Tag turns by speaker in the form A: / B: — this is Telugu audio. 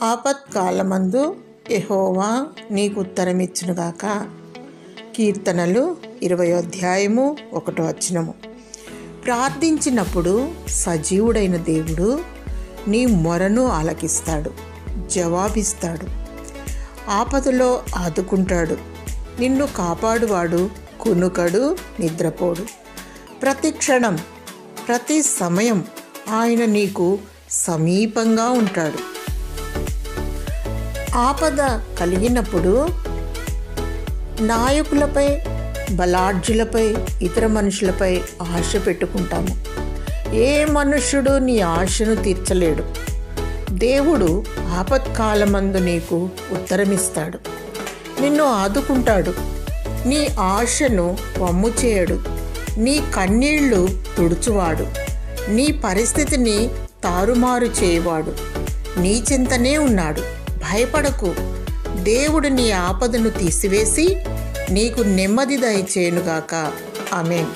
A: ఆపత్కాలమందు యెహోవా నీకు ఉత్తరమిచ్చునుగాక. కీర్తనలు 20 ప్రార్థించినప్పుడు సజీవుడైన దేవుడు నీ మొరను ఆలకిస్తాడు, జవాబిస్తాడు. ఆపదలో ఆదుకుంటాడు. నిన్ను కాపాడువాడు కునుకడు, నిద్రపోడు. ప్రతి క్షణం, ప్రతి సమయం ఆయన నీకు సమీపంగా ఉంటాడు. ఆపద కలిగినప్పుడు నాయకులపై, బలాఢ్యులపై, ఇతర మనుషులపై ఆశ పెట్టుకుంటాము. ఏ మనుష్యుడు నీ ఆశను తీర్చలేడు. దేవుడు ఆపత్కాలమందు నీకు ఉత్తరమిస్తాడు, నిన్ను ఆదుకుంటాడు. నీ ఆశను వమ్ము చేయడు. నీ కన్నీళ్లు తుడుచువాడు. నీ పరిస్థితిని తారుమారు చేయవాడు. నీ చింతనే ఉన్నాడు. భయపడకు. దేవుడు నీ ఆపదను తీసివేసి నీకు నెమ్మది దయచేయునుగాక. ఆమేన్.